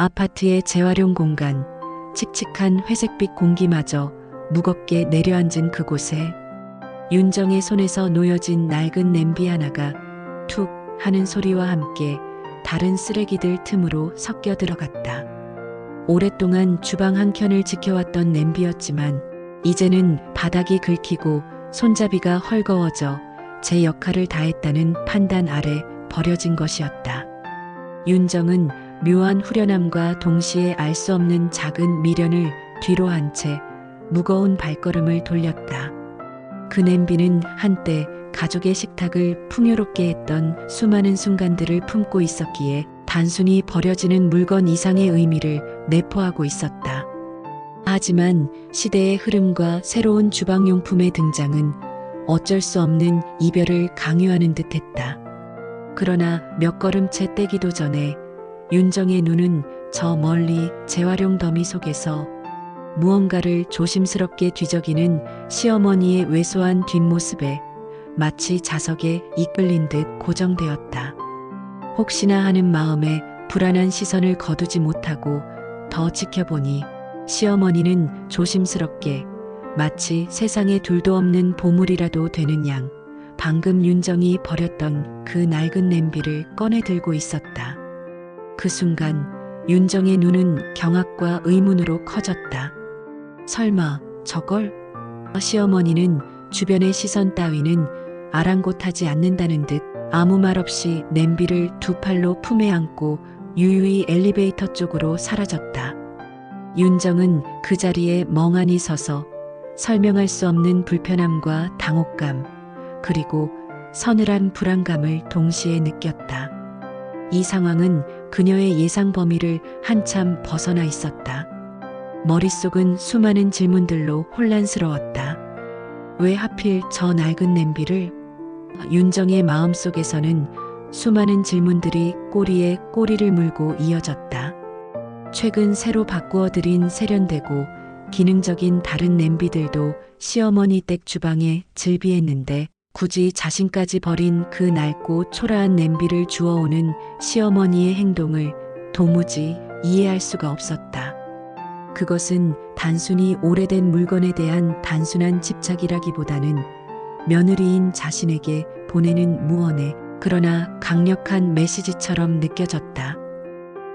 아파트의 재활용 공간, 칙칙한 회색빛 공기마저 무겁게 내려앉은 그곳에 윤정의 손에서 놓여진 낡은 냄비 하나가 툭 하는 소리와 함께 다른 쓰레기들 틈으로 섞여 들어갔다. 오랫동안 주방 한켠을 지켜왔던 냄비였지만 이제는 바닥이 긁히고 손잡이가 헐거워져 제 역할을 다했다는 판단 아래 버려진 것이었다. 윤정은 묘한 후련함과 동시에 알 수 없는 작은 미련을 뒤로 한 채 무거운 발걸음을 돌렸다. 그 냄비는 한때 가족의 식탁을 풍요롭게 했던 수많은 순간들을 품고 있었기에 단순히 버려지는 물건 이상의 의미를 내포하고 있었다. 하지만 시대의 흐름과 새로운 주방용품의 등장은 어쩔 수 없는 이별을 강요하는 듯했다. 그러나 몇 걸음째 떼기도 전에 윤정의 눈은 저 멀리 재활용 더미 속에서 무언가를 조심스럽게 뒤적이는 시어머니의 왜소한 뒷모습에 마치 자석에 이끌린 듯 고정되었다. 혹시나 하는 마음에 불안한 시선을 거두지 못하고 더 지켜보니 시어머니는 조심스럽게 마치 세상에 둘도 없는 보물이라도 되는 양 방금 윤정이 버렸던 그 낡은 냄비를 꺼내 들고 있었다. 그 순간 윤정의 눈은 경악과 의문으로 커졌다. 설마 저걸? 시어머니는 주변의 시선 따위는 아랑곳하지 않는다는 듯 아무 말 없이 냄비를 두 팔로 품에 안고 유유히 엘리베이터 쪽으로 사라졌다. 윤정은 그 자리에 멍하니 서서 설명할 수 없는 불편함과 당혹감, 그리고 서늘한 불안감을 동시에 느꼈다. 이 상황은 그녀의 예상 범위를 한참 벗어나 있었다. 머릿속은 수많은 질문들로 혼란스러웠다. 왜 하필 저 낡은 냄비를? 윤정의 마음속에서는 수많은 질문들이 꼬리에 꼬리를 물고 이어졌다. 최근 새로 바꾸어 들인 세련되고 기능적인 다른 냄비들도 시어머니 댁 주방에 즐비했는데 굳이 자신까지 버린 그 낡고 초라한 냄비를 주워오는 시어머니의 행동을 도무지 이해할 수가 없었다. 그것은 단순히 오래된 물건에 대한 단순한 집착이라기보다는 며느리인 자신에게 보내는 무언의 그러나 강력한 메시지처럼 느껴졌다.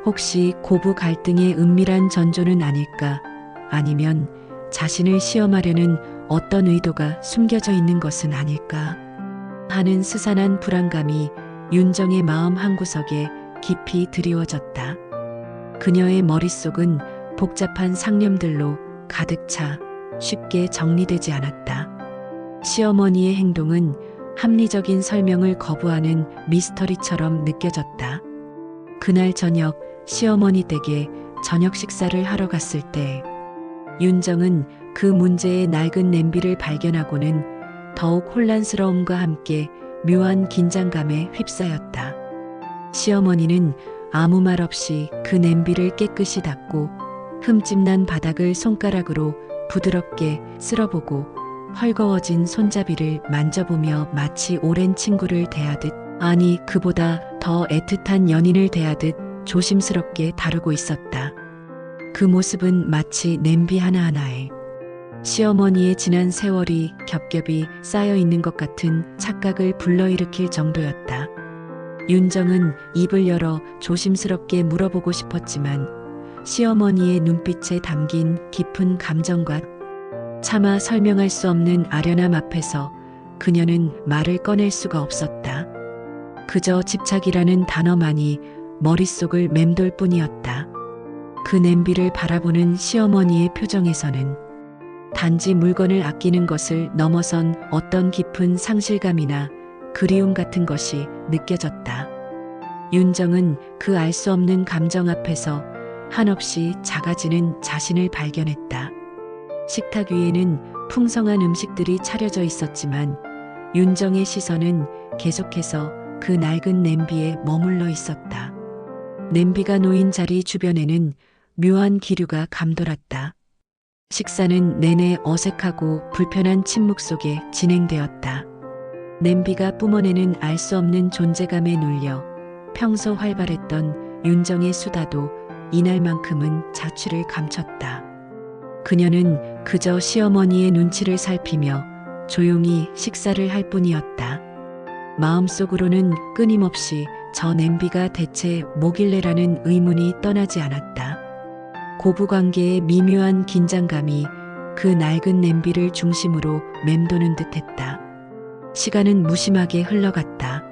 혹시 고부 갈등의 은밀한 전조는 아닐까? 아니면 자신을 시험하려는 어떤 의도가 숨겨져 있는 것은 아닐까? 하는 스산한 불안감이 윤정의 마음 한구석에 깊이 드리워졌다. 그녀의 머릿속은 복잡한 상념들로 가득 차 쉽게 정리되지 않았다. 시어머니의 행동은 합리적인 설명을 거부하는 미스터리처럼 느껴졌다. 그날 저녁 시어머니 댁에 저녁 식사를 하러 갔을 때 윤정은 그 문제의 낡은 냄비를 발견하고는 더욱 혼란스러움과 함께 묘한 긴장감에 휩싸였다. 시어머니는 아무 말 없이 그 냄비를 깨끗이 닦고 흠집난 바닥을 손가락으로 부드럽게 쓸어보고 헐거워진 손잡이를 만져보며 마치 오랜 친구를 대하듯, 아니 그보다 더 애틋한 연인을 대하듯 조심스럽게 다루고 있었다. 그 모습은 마치 냄비 하나하나에 시어머니의 지난 세월이 겹겹이 쌓여 있는 것 같은 착각을 불러일으킬 정도였다. 윤정은 입을 열어 조심스럽게 물어보고 싶었지만 시어머니의 눈빛에 담긴 깊은 감정과 차마 설명할 수 없는 아련함 앞에서 그녀는 말을 꺼낼 수가 없었다. 그저 집착이라는 단어만이 머릿속을 맴돌 뿐이었다. 그 냄비를 바라보는 시어머니의 표정에서는 단지 물건을 아끼는 것을 넘어선 어떤 깊은 상실감이나 그리움 같은 것이 느껴졌다. 윤정은 그 알 수 없는 감정 앞에서 한없이 작아지는 자신을 발견했다. 식탁 위에는 풍성한 음식들이 차려져 있었지만 윤정의 시선은 계속해서 그 낡은 냄비에 머물러 있었다. 냄비가 놓인 자리 주변에는 묘한 기류가 감돌았다. 식사는 내내 어색하고 불편한 침묵 속에 진행되었다. 냄비가 뿜어내는 알 수 없는 존재감에 눌려 평소 활발했던 윤정의 수다도 이날만큼은 자취를 감췄다. 그녀는 그저 시어머니의 눈치를 살피며 조용히 식사를 할 뿐이었다. 마음속으로는 끊임없이 저 냄비가 대체 뭐길래라는 의문이 떠나지 않았다. 고부관계의 미묘한 긴장감이 그 낡은 냄비를 중심으로 맴도는 듯했다. 시간은 무심하게 흘러갔다.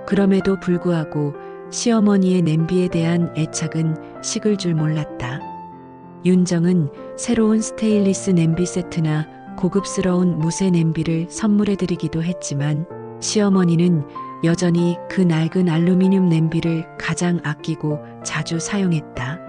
그럼에도 불구하고 시어머니의 냄비에 대한 애착은 식을 줄 몰랐다. 윤정은 새로운 스테인리스 냄비 세트나 고급스러운 무쇠 냄비를 선물해드리기도 했지만 시어머니는 여전히 그 낡은 알루미늄 냄비를 가장 아끼고 자주 사용했다.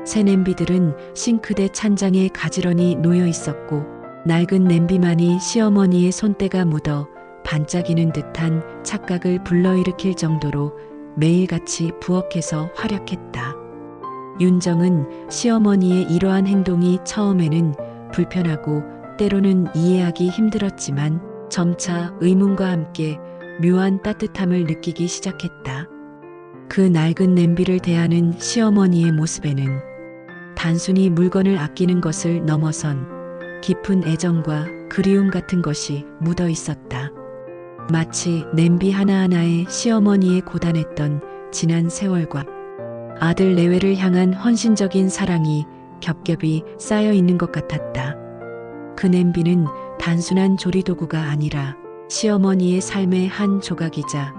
새 냄비들은 싱크대 찬장에 가지런히 놓여 있었고 낡은 냄비만이 시어머니의 손때가 묻어 반짝이는 듯한 착각을 불러일으킬 정도로 매일같이 부엌에서 활약했다. 윤정은 시어머니의 이러한 행동이 처음에는 불편하고 때로는 이해하기 힘들었지만 점차 의문과 함께 묘한 따뜻함을 느끼기 시작했다. 그 낡은 냄비를 대하는 시어머니의 모습에는 단순히 물건을 아끼는 것을 넘어선 깊은 애정과 그리움 같은 것이 묻어 있었다. 마치 냄비 하나하나에 시어머니의 고단했던 지난 세월과 아들 내외를 향한 헌신적인 사랑이 겹겹이 쌓여 있는 것 같았다. 그 냄비는 단순한 조리도구가 아니라 시어머니의 삶의 한 조각이자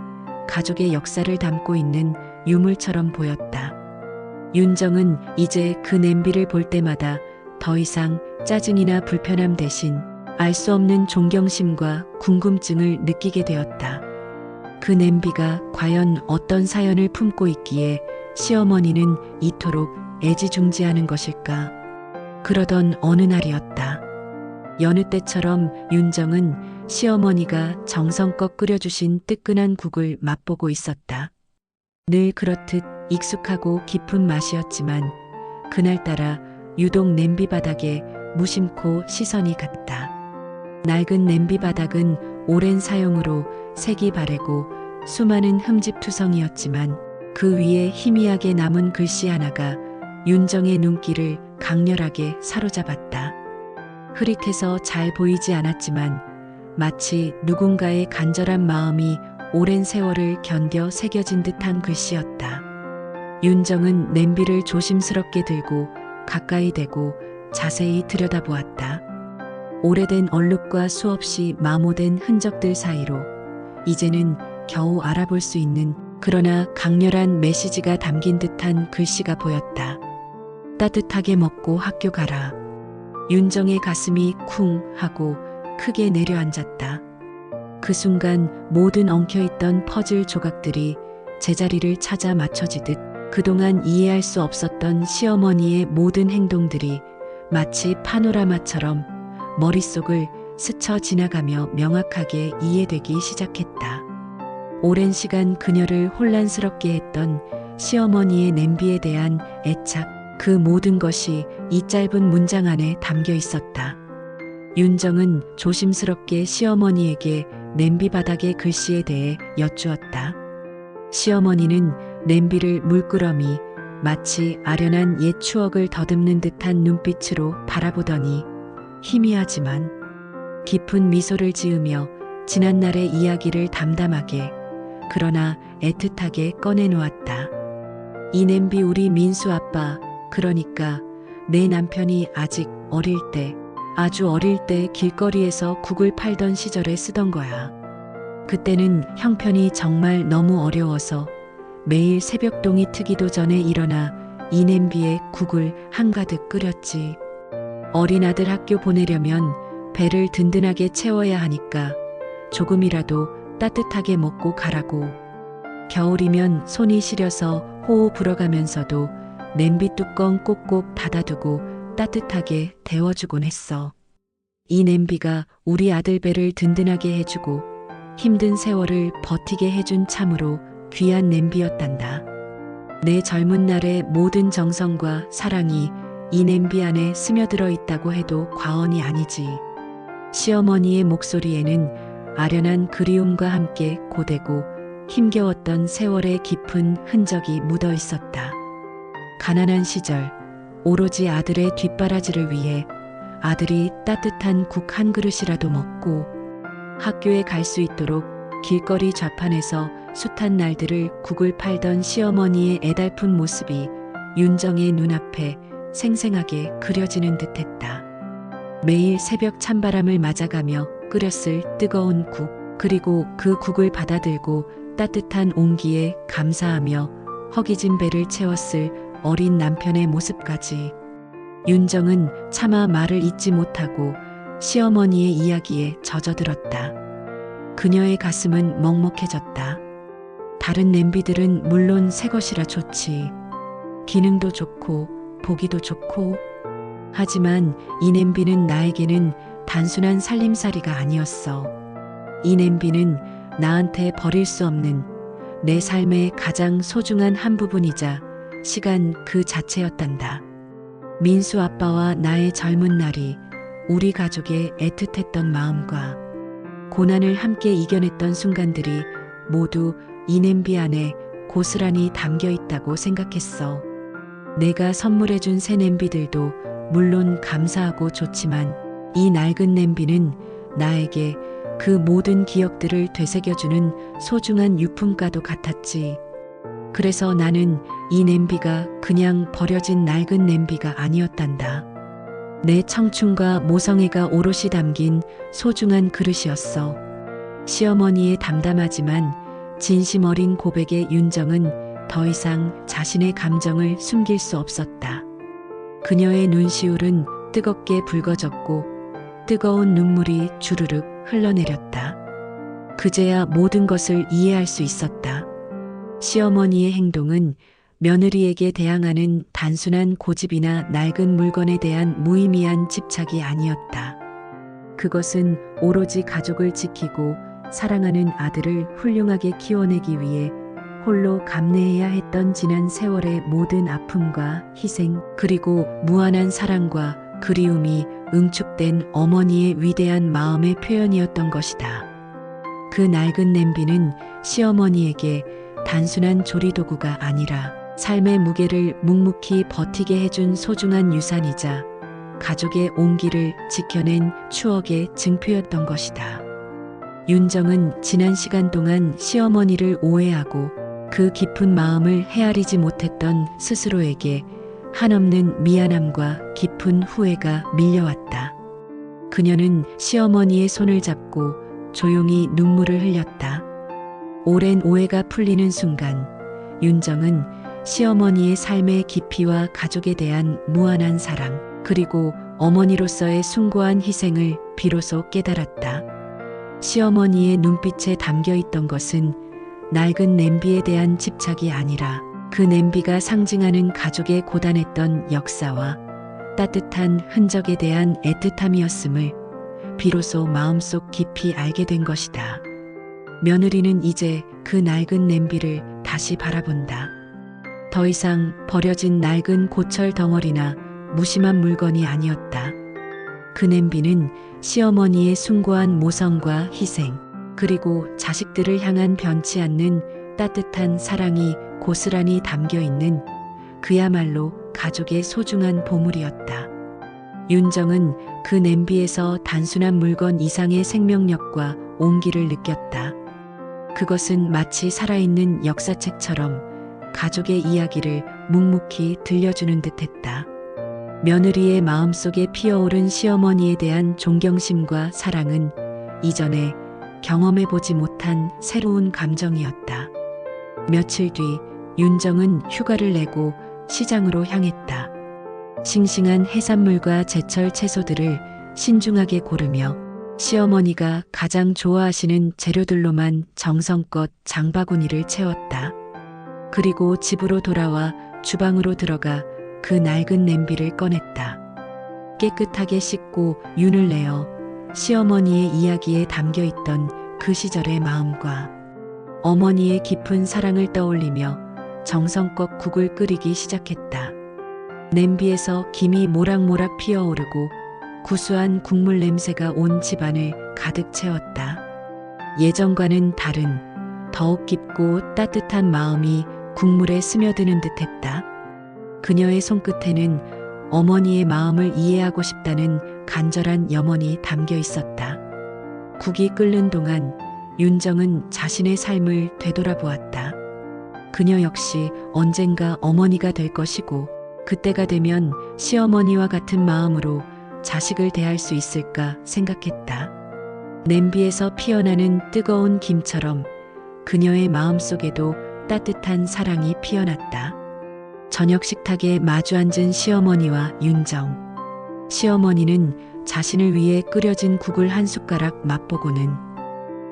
가족의 역사를 담고 있는 유물처럼 보였다. 윤정은 이제 그 냄비를 볼 때마다 더 이상 짜증이나 불편함 대신 알 수 없는 존경심과 궁금증을 느끼게 되었다. 그 냄비가 과연 어떤 사연을 품고 있기에 시어머니는 이토록 애지중지하는 것일까? 그러던 어느 날이었다. 여느 때처럼 윤정은 시어머니가 정성껏 끓여주신 뜨끈한 국을 맛보고 있었다. 늘 그렇듯 익숙하고 깊은 맛이었지만 그날따라 유독 냄비 바닥에 무심코 시선이 갔다. 낡은 냄비 바닥은 오랜 사용으로 색이 바래고 수많은 흠집투성이었지만 그 위에 희미하게 남은 글씨 하나가 윤정의 눈길을 강렬하게 사로잡았다. 흐릿해서 잘 보이지 않았지만 마치 누군가의 간절한 마음이 오랜 세월을 견뎌 새겨진 듯한 글씨였다. 윤정은 냄비를 조심스럽게 들고 가까이 대고 자세히 들여다보았다. 오래된 얼룩과 수없이 마모된 흔적들 사이로 이제는 겨우 알아볼 수 있는 그러나 강렬한 메시지가 담긴 듯한 글씨가 보였다. 따뜻하게 먹고 학교 가라. 윤정의 가슴이 쿵 하고 크게 내려앉았다. 그 순간 모든 엉켜있던 퍼즐 조각들이 제자리를 찾아 맞춰지듯 그동안 이해할 수 없었던 시어머니의 모든 행동들이 마치 파노라마처럼 머릿속을 스쳐 지나가며 명확하게 이해되기 시작했다. 오랜 시간 그녀를 혼란스럽게 했던 시어머니의 냄비에 대한 애착, 그 모든 것이 이 짧은 문장 안에 담겨 있었다. 윤정은 조심스럽게 시어머니에게 냄비 바닥의 글씨에 대해 여쭈었다. 시어머니는 냄비를 물끄러미 마치 아련한 옛 추억을 더듬는 듯한 눈빛으로 바라보더니 희미하지만 깊은 미소를 지으며 지난날의 이야기를 담담하게 그러나 애틋하게 꺼내놓았다. 이 냄비 우리 민수 아빠, 그러니까 내 남편이 아직 어릴 때, 아주 어릴 때 길거리에서 국을 팔던 시절에 쓰던 거야. 그때는 형편이 정말 너무 어려워서 매일 새벽동이 트기도 전에 일어나 이 냄비에 국을 한가득 끓였지. 어린 아들 학교 보내려면 배를 든든하게 채워야 하니까 조금이라도 따뜻하게 먹고 가라고. 겨울이면 손이 시려서 호호 불어가면서도 냄비 뚜껑 꼭꼭 닫아두고 따뜻하게 데워주곤 했어. 이 냄비가 우리 아들 배를 든든하게 해주고 힘든 세월을 버티게 해준 참으로 귀한 냄비였단다. 내 젊은 날의 모든 정성과 사랑이 이 냄비 안에 스며들어 있다고 해도 과언이 아니지. 시어머니의 목소리에는 아련한 그리움과 함께 고되고 힘겨웠던 세월의 깊은 흔적이 묻어 있었다. 가난한 시절 오로지 아들의 뒷바라지를 위해 아들이 따뜻한 국 한 그릇이라도 먹고 학교에 갈 수 있도록 길거리 좌판에서 숱한 날들을 국을 팔던 시어머니의 애달픈 모습이 윤정의 눈앞에 생생하게 그려지는 듯했다. 매일 새벽 찬바람을 맞아가며 끓였을 뜨거운 국, 그리고 그 국을 받아들고 따뜻한 온기에 감사하며 허기진 배를 채웠을 어린 남편의 모습까지. 윤정은 차마 말을 잇지 못하고 시어머니의 이야기에 젖어들었다. 그녀의 가슴은 먹먹해졌다. 다른 냄비들은 물론 새 것이라 좋지. 기능도 좋고 보기도 좋고. 하지만 이 냄비는 나에게는 단순한 살림살이가 아니었어. 이 냄비는 나한테 버릴 수 없는 내 삶의 가장 소중한 한 부분이자 시간 그 자체였단다. 민수 아빠와 나의 젊은 날이 우리 가족의 애틋했던 마음과 고난을 함께 이겨냈던 순간들이 모두 이 냄비 안에 고스란히 담겨 있다고 생각했어. 내가 선물해준 새 냄비들도 물론 감사하고 좋지만 이 낡은 냄비는 나에게 그 모든 기억들을 되새겨주는 소중한 유품과도 같았지. 그래서 나는 이 냄비가 그냥 버려진 낡은 냄비가 아니었단다. 내 청춘과 모성애가 오롯이 담긴 소중한 그릇이었어. 시어머니의 담담하지만 진심 어린 고백에 윤정은 더 이상 자신의 감정을 숨길 수 없었다. 그녀의 눈시울은 뜨겁게 붉어졌고 뜨거운 눈물이 주르륵 흘러내렸다. 그제야 모든 것을 이해할 수 있었다. 시어머니의 행동은 며느리에게 대항하는 단순한 고집이나 낡은 물건에 대한 무의미한 집착이 아니었다. 그것은 오로지 가족을 지키고 사랑하는 아들을 훌륭하게 키워내기 위해 홀로 감내해야 했던 지난 세월의 모든 아픔과 희생, 그리고 무한한 사랑과 그리움이 응축된 어머니의 위대한 마음의 표현이었던 것이다. 그 낡은 냄비는 시어머니에게 단순한 조리도구가 아니라 삶의 무게를 묵묵히 버티게 해준 소중한 유산이자 가족의 온기를 지켜낸 추억의 증표였던 것이다. 윤정은 지난 시간 동안 시어머니를 오해하고 그 깊은 마음을 헤아리지 못했던 스스로에게 한없는 미안함과 깊은 후회가 밀려왔다. 그녀는 시어머니의 손을 잡고 조용히 눈물을 흘렸다. 오랜 오해가 풀리는 순간 윤정은 시어머니의 삶의 깊이와 가족에 대한 무한한 사랑, 그리고 어머니로서의 숭고한 희생을 비로소 깨달았다. 시어머니의 눈빛에 담겨 있던 것은 낡은 냄비에 대한 집착이 아니라 그 냄비가 상징하는 가족의 고단했던 역사와 따뜻한 흔적에 대한 애틋함이었음을 비로소 마음속 깊이 알게 된 것이다. 며느리는 이제 그 낡은 냄비를 다시 바라본다. 더 이상 버려진 낡은 고철 덩어리나 무심한 물건이 아니었다. 그 냄비는 시어머니의 숭고한 모성과 희생, 그리고 자식들을 향한 변치 않는 따뜻한 사랑이 고스란히 담겨 있는 그야말로 가족의 소중한 보물이었다. 윤정은 그 냄비에서 단순한 물건 이상의 생명력과 온기를 느꼈다. 그것은 마치 살아있는 역사책처럼 가족의 이야기를 묵묵히 들려주는 듯했다. 며느리의 마음속에 피어오른 시어머니에 대한 존경심과 사랑은 이전에 경험해보지 못한 새로운 감정이었다. 며칠 뒤 윤정은 휴가를 내고 시장으로 향했다. 싱싱한 해산물과 제철 채소들을 신중하게 고르며 시어머니가 가장 좋아하시는 재료들로만 정성껏 장바구니를 채웠다. 그리고 집으로 돌아와 주방으로 들어가 그 낡은 냄비를 꺼냈다. 깨끗하게 씻고 윤을 내어 시어머니의 이야기에 담겨있던 그 시절의 마음과 어머니의 깊은 사랑을 떠올리며 정성껏 국을 끓이기 시작했다. 냄비에서 김이 모락모락 피어오르고 구수한 국물 냄새가 온 집안을 가득 채웠다. 예전과는 다른 더욱 깊고 따뜻한 마음이 국물에 스며드는 듯했다. 그녀의 손끝에는 어머니의 마음을 이해하고 싶다는 간절한 염원이 담겨 있었다. 국이 끓는 동안 윤정은 자신의 삶을 되돌아보았다. 그녀 역시 언젠가 어머니가 될 것이고 그때가 되면 시어머니와 같은 마음으로 자식을 대할 수 있을까 생각했다. 냄비에서 피어나는 뜨거운 김처럼 그녀의 마음속에도 따뜻한 사랑이 피어났다. 저녁 식탁에 마주 앉은 시어머니와 윤정. 시어머니는 자신을 위해 끓여진 국을 한 숟가락 맛보고는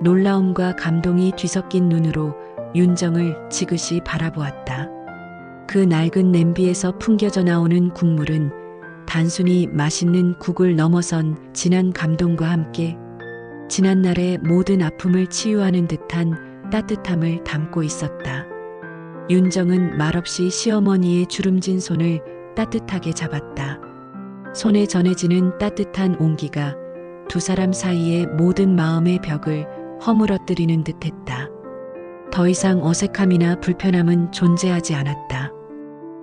놀라움과 감동이 뒤섞인 눈으로 윤정을 지그시 바라보았다. 그 낡은 냄비에서 풍겨져 나오는 국물은 단순히 맛있는 국을 넘어선 진한 감동과 함께 지난날의 모든 아픔을 치유하는 듯한 따뜻함을 담고 있었다. 윤정은 말없이 시어머니의 주름진 손을 따뜻하게 잡았다. 손에 전해지는 따뜻한 온기가 두 사람 사이의 모든 마음의 벽을 허물어뜨리는 듯했다. 더 이상 어색함이나 불편함은 존재하지 않았다.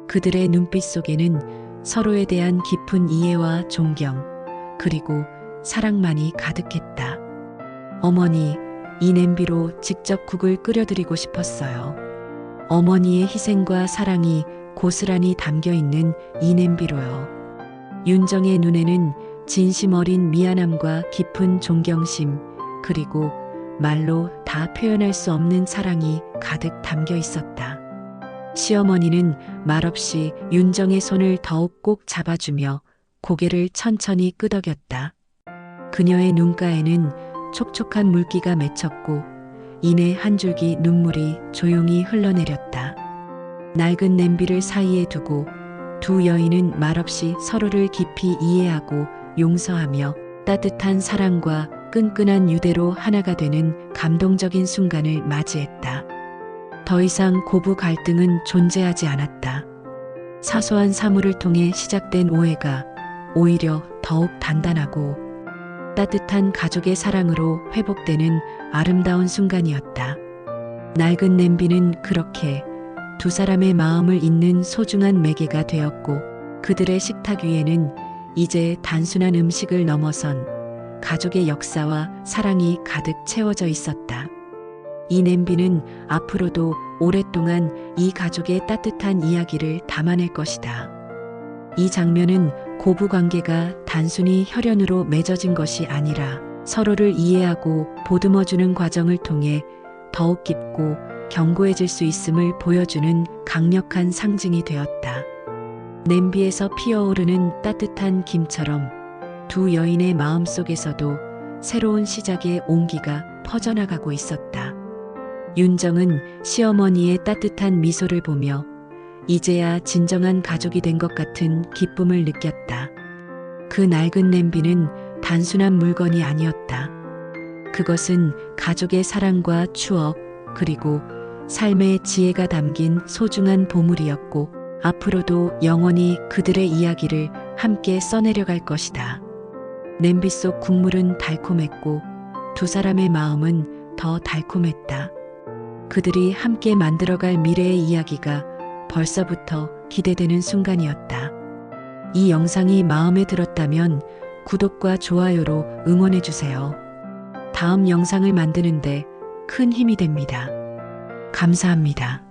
그들의 눈빛 속에는 서로에 대한 깊은 이해와 존경, 그리고 사랑만이 가득했다. 어머니, 이 냄비로 직접 국을 끓여드리고 싶었어요. 어머니의 희생과 사랑이 고스란히 담겨 있는 이 냄비로요. 윤정의 눈에는 진심 어린 미안함과 깊은 존경심, 그리고 말로 다 표현할 수 없는 사랑이 가득 담겨 있었다. 시어머니는 말없이 윤정의 손을 더욱 꼭 잡아주며 고개를 천천히 끄덕였다. 그녀의 눈가에는 촉촉한 물기가 맺혔고 이내 한 줄기 눈물이 조용히 흘러내렸다. 낡은 냄비를 사이에 두고 두 여인은 말없이 서로를 깊이 이해하고 용서하며 따뜻한 사랑과 끈끈한 유대로 하나가 되는 감동적인 순간을 맞이했다. 더 이상 고부 갈등은 존재하지 않았다. 사소한 사물을 통해 시작된 오해가 오히려 더욱 단단하고 따뜻한 가족의 사랑으로 회복되는 아름다운 순간이었다. 낡은 냄비는 그렇게 두 사람의 마음을 잇는 소중한 매개가 되었고 그들의 식탁 위에는 이제 단순한 음식을 넘어선 가족의 역사와 사랑이 가득 채워져 있었다. 이 냄비는 앞으로도 오랫동안 이 가족의 따뜻한 이야기를 담아낼 것이다. 이 장면은 고부 관계가 단순히 혈연으로 맺어진 것이 아니라 서로를 이해하고 보듬어주는 과정을 통해 더욱 깊고 견고해질 수 있음을 보여주는 강력한 상징이 되었다. 냄비에서 피어오르는 따뜻한 김처럼 두 여인의 마음속에서도 새로운 시작의 온기가 퍼져나가고 있었다. 윤정은 시어머니의 따뜻한 미소를 보며 이제야 진정한 가족이 된 것 같은 기쁨을 느꼈다. 그 낡은 냄비는 단순한 물건이 아니었다. 그것은 가족의 사랑과 추억, 그리고 삶의 지혜가 담긴 소중한 보물이었고 앞으로도 영원히 그들의 이야기를 함께 써내려갈 것이다. 냄비 속 국물은 달콤했고 두 사람의 마음은 더 달콤했다. 그들이 함께 만들어갈 미래의 이야기가 벌써부터 기대되는 순간이었다. 이 영상이 마음에 들었다면 구독과 좋아요로 응원해주세요. 다음 영상을 만드는데 큰 힘이 됩니다. 감사합니다.